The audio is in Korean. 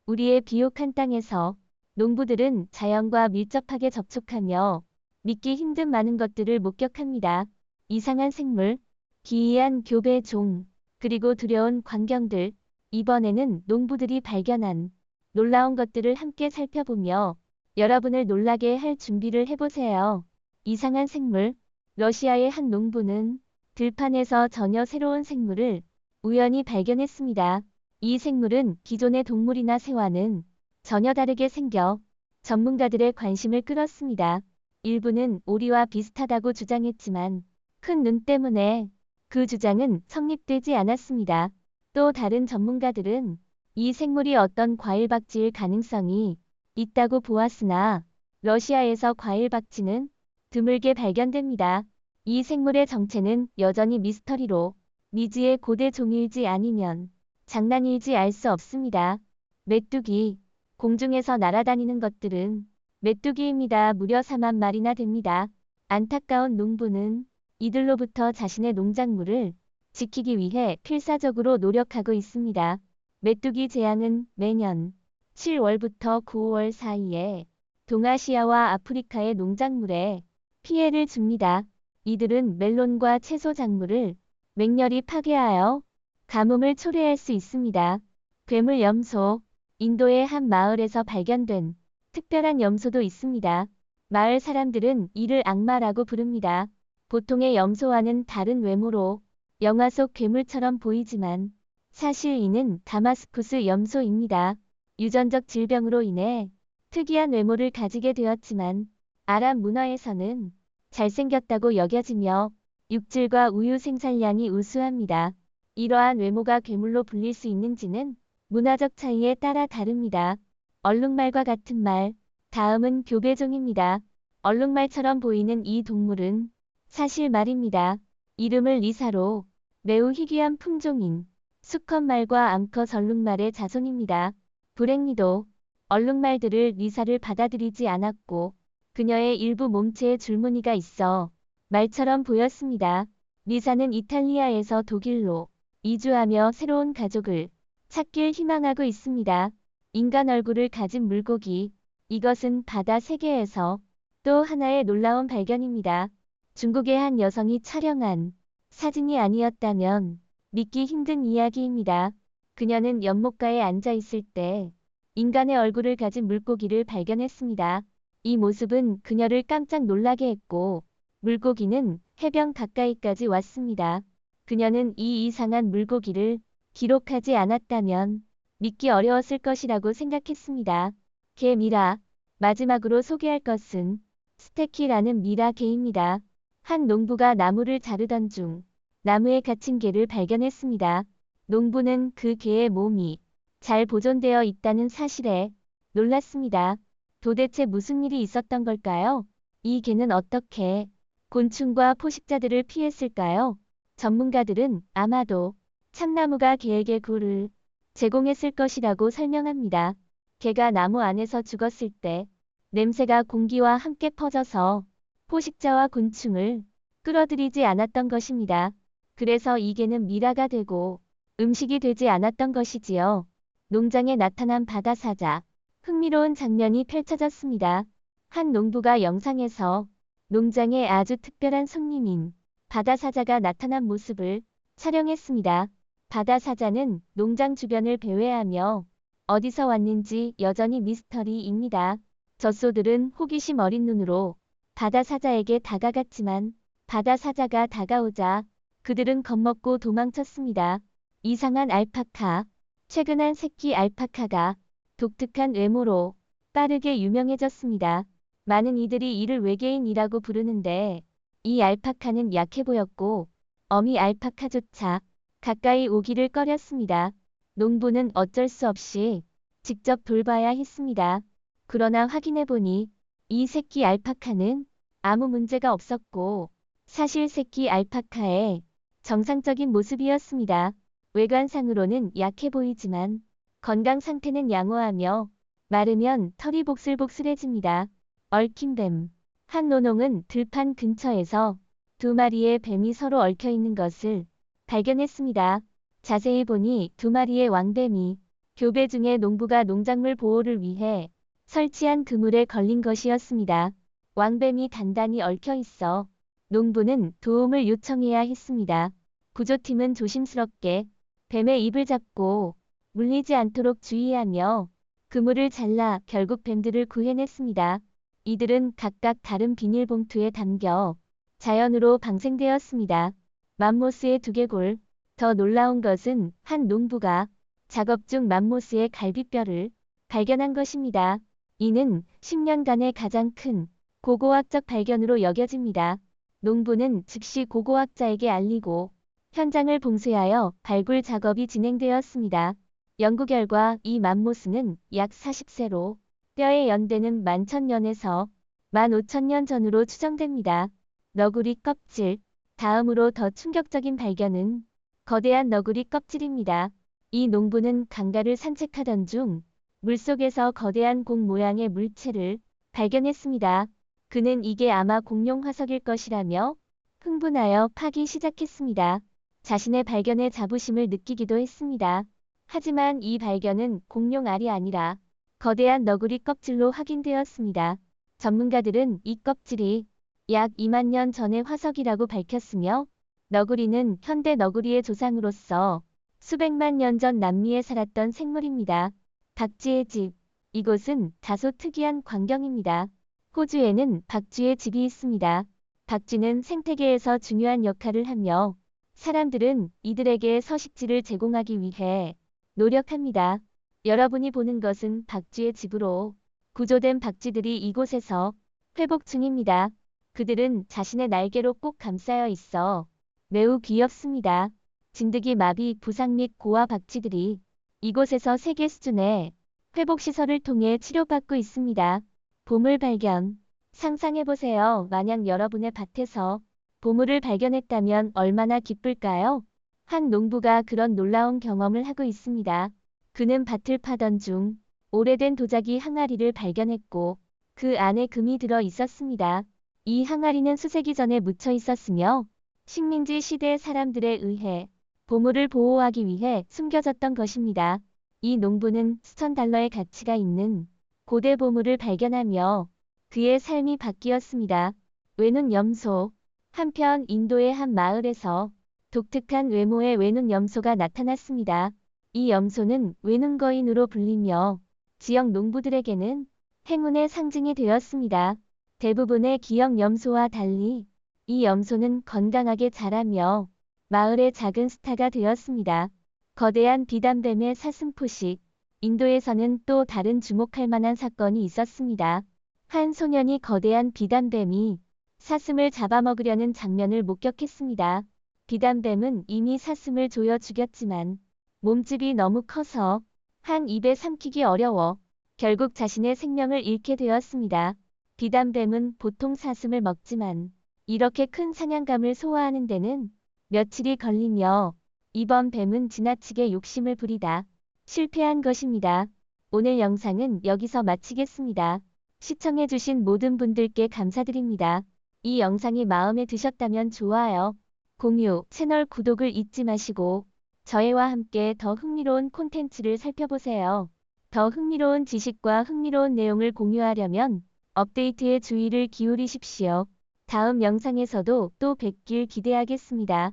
우리의 비옥한 땅에서 농부들은 자연과 밀접하게 접촉하며 믿기 힘든 많은 것들을 목격합니다. 이상한 생물, 기이한 교배 종, 그리고 두려운 광경들. 이번에는 농부들이 발견한 놀라운 것들을 함께 살펴보며 여러분을 놀라게 할 준비를 해보세요. 이상한 생물. 러시아의 한 농부는 들판에서 전혀 새로운 생물을 우연히 발견했습니다. 이 생물은 기존의 동물이나 새와는 전혀 다르게 생겨 전문가들의 관심을 끌었습니다. 일부는 오리와 비슷하다고 주장했지만 큰 눈 때문에 그 주장은 성립되지 않았습니다. 또 다른 전문가들은 이 생물이 어떤 과일박쥐일 가능성이 있다고 보았으나 러시아에서 과일박쥐는 드물게 발견됩니다. 이 생물의 정체는 여전히 미스터리로 미지의 고대 종일지 아니면 장난일지 알 수 없습니다. 메뚜기. 공중에서 날아다니는 것들은 메뚜기입니다. 무려 4만 마리나 됩니다. 안타까운 농부는 이들로부터 자신의 농작물을 지키기 위해 필사적으로 노력하고 있습니다. 메뚜기 재앙은 매년 7월부터 9월 사이에 동아시아와 아프리카의 농작물에 피해를 줍니다. 이들은 멜론과 채소 작물을 맹렬히 파괴하여 가뭄을 초래할 수 있습니다. 괴물 염소. 인도의 한 마을에서 발견된 특별한 염소도 있습니다. 마을 사람들은 이를 악마라고 부릅니다. 보통의 염소와는 다른 외모로 영화 속 괴물처럼 보이지만 사실 이는 다마스쿠스 염소입니다. 유전적 질병으로 인해 특이한 외모를 가지게 되었지만 아랍 문화에서는 잘생겼다고 여겨지며 육질과 우유 생산량이 우수합니다. 이러한 외모가 괴물로 불릴 수 있는지는 문화적 차이에 따라 다릅니다. 얼룩말과 같은 말. 다음은 교배종입니다. 얼룩말처럼 보이는 이 동물은 사실 말입니다. 이름을 리사로 매우 희귀한 품종인 수컷말과 암컷 얼룩말의 자손입니다. 불행히도 얼룩말들을 리사를 받아들이지 않았고 그녀의 일부 몸체에 줄무늬가 있어 말처럼 보였습니다. 리사는 이탈리아에서 독일로 이주하며 새로운 가족을 찾길 희망하고 있습니다. 인간 얼굴을 가진 물고기. 이것은 바다 세계에서 또 하나의 놀라운 발견입니다. 중국의 한 여성이 촬영한 사진이 아니었다면 믿기 힘든 이야기입니다. 그녀는 연못가에 앉아 있을 때 인간의 얼굴을 가진 물고기를 발견했습니다. 이 모습은 그녀를 깜짝 놀라게 했고 물고기는 해변 가까이까지 왔습니다. 그녀는 이 이상한 물고기를 기록하지 않았다면 믿기 어려웠을 것이라고 생각했습니다. 개 미라. 마지막으로 소개할 것은 스테키라는 미라 개입니다. 한 농부가 나무를 자르던 중 나무에 갇힌 개를 발견했습니다. 농부는 그 개의 몸이 잘 보존되어 있다는 사실에 놀랐습니다. 도대체 무슨 일이 있었던 걸까요? 이 개는 어떻게 곤충과 포식자들을 피했을까요? 전문가들은 아마도 참나무가 개에게 굴을 제공했을 것이라고 설명합니다. 개가 나무 안에서 죽었을 때 냄새가 공기와 함께 퍼져서 포식자와 곤충을 끌어들이지 않았던 것입니다. 그래서 이 개는 미라가 되고 음식이 되지 않았던 것이지요. 농장에 나타난 바다사자. 흥미로운 장면이 펼쳐졌습니다. 한 농부가 영상에서 농장에 아주 특별한 손님인 바다사자가 나타난 모습을 촬영했습니다. 바다사자는 농장 주변을 배회하며 어디서 왔는지 여전히 미스터리입니다. 젖소들은 호기심 어린 눈으로 바다사자에게 다가갔지만 바다사자가 다가오자 그들은 겁먹고 도망쳤습니다. 이상한 알파카. 최근 한 새끼 알파카가 독특한 외모로 빠르게 유명해졌습니다. 많은 이들이 이를 외계인이라고 부르는데 이 알파카는 약해 보였고 어미 알파카조차 가까이 오기를 꺼렸습니다. 농부는 어쩔 수 없이 직접 돌봐야 했습니다. 그러나 확인해보니 이 새끼 알파카는 아무 문제가 없었고 사실 새끼 알파카의 정상적인 모습이었습니다. 외관상으로는 약해 보이지만 건강 상태는 양호하며 마르면 털이 복슬복슬해집니다. 얽힌 뱀. 한 노농은 들판 근처에서 두 마리의 뱀이 서로 얽혀 있는 것을 발견했습니다. 자세히 보니 두 마리의 왕뱀이 교배 중에 농부가 농작물 보호를 위해 설치한 그물에 걸린 것이었습니다. 왕뱀이 단단히 얽혀 있어 농부는 도움을 요청해야 했습니다. 구조팀은 조심스럽게 뱀의 입을 잡고 물리지 않도록 주의하며 그물을 잘라 결국 뱀들을 구해냈습니다. 이들은 각각 다른 비닐봉투에 담겨 자연으로 방생되었습니다. 맘모스의 두개골. 더 놀라운 것은 한 농부가 작업 중 맘모스의 갈비뼈를 발견한 것입니다. 이는 10년간의 가장 큰 고고학적 발견으로 여겨집니다. 농부는 즉시 고고학자에게 알리고 현장을 봉쇄하여 발굴 작업이 진행되었습니다. 연구 결과 이 맘모스는 약 40세로 뼈의 연대는 11,000년에서 15,000년 전으로 추정됩니다. 너구리 껍질. 다음으로 더 충격적인 발견은 거대한 너구리 껍질입니다. 이 농부는 강가를 산책하던 중 물속에서 거대한 공 모양의 물체를 발견했습니다. 그는 이게 아마 공룡 화석일 것이라며 흥분하여 파기 시작했습니다. 자신의 발견에 자부심을 느끼기도 했습니다. 하지만 이 발견은 공룡 알이 아니라 거대한 너구리 껍질로 확인되었습니다. 전문가들은 이 껍질이 약 2만 년 전의 화석이라고 밝혔으며 너구리는 현대 너구리의 조상으로서 수백만 년 전 남미에 살았던 생물입니다. 박쥐의 집. 이곳은 다소 특이한 광경입니다. 호주에는 박쥐의 집이 있습니다. 박쥐는 생태계에서 중요한 역할을 하며 사람들은 이들에게 서식지를 제공하기 위해 노력합니다. 여러분이 보는 것은 박쥐의 집으로 구조된 박쥐들이 이곳에서 회복 중입니다. 그들은 자신의 날개로 꼭 감싸여 있어 매우 귀엽습니다. 진드기 마비 부상 및 고아 박쥐들이 이곳에서 세계 수준의 회복시설을 통해 치료받고 있습니다. 보물 발견. 상상해보세요. 만약 여러분의 밭에서 보물을 발견했다면 얼마나 기쁠까요? 한 농부가 그런 놀라운 경험을 하고 있습니다. 그는 밭을 파던 중 오래된 도자기 항아리를 발견했고 그 안에 금이 들어 있었습니다. 이 항아리는 수세기 전에 묻혀 있었으며 식민지 시대 사람들에 의해 보물을 보호하기 위해 숨겨졌던 것입니다. 이 농부는 수천 달러의 가치가 있는 고대 보물을 발견하며 그의 삶이 바뀌었습니다. 외눈 염소. 한편 인도의 한 마을에서 독특한 외모의 외눈 염소가 나타났습니다. 이 염소는 외눈거인으로 불리며 지역 농부들에게는 행운의 상징이 되었습니다. 대부분의 기역 염소와 달리 이 염소는 건강하게 자라며 마을의 작은 스타가 되었습니다. 거대한 비단뱀의 사슴 포식. 인도에서는 또 다른 주목할 만한 사건이 있었습니다. 한 소년이 거대한 비단뱀이 사슴을 잡아먹으려는 장면을 목격했습니다. 비단뱀은 이미 사슴을 조여 죽였지만 몸집이 너무 커서 한 입에 삼키기 어려워 결국 자신의 생명을 잃게 되었습니다. 비단뱀은 보통 사슴을 먹지만 이렇게 큰 사냥감을 소화하는 데는 며칠이 걸리며 이번 뱀은 지나치게 욕심을 부리다 실패한 것입니다. 오늘 영상은 여기서 마치겠습니다. 시청해주신 모든 분들께 감사드립니다. 이 영상이 마음에 드셨다면 좋아요, 공유, 채널 구독을 잊지 마시고 저희와 함께 더 흥미로운 콘텐츠를 살펴보세요. 더 흥미로운 지식과 흥미로운 내용을 공유하려면 업데이트에 주의를 기울이십시오. 다음 영상에서도 또 뵙길 기대하겠습니다.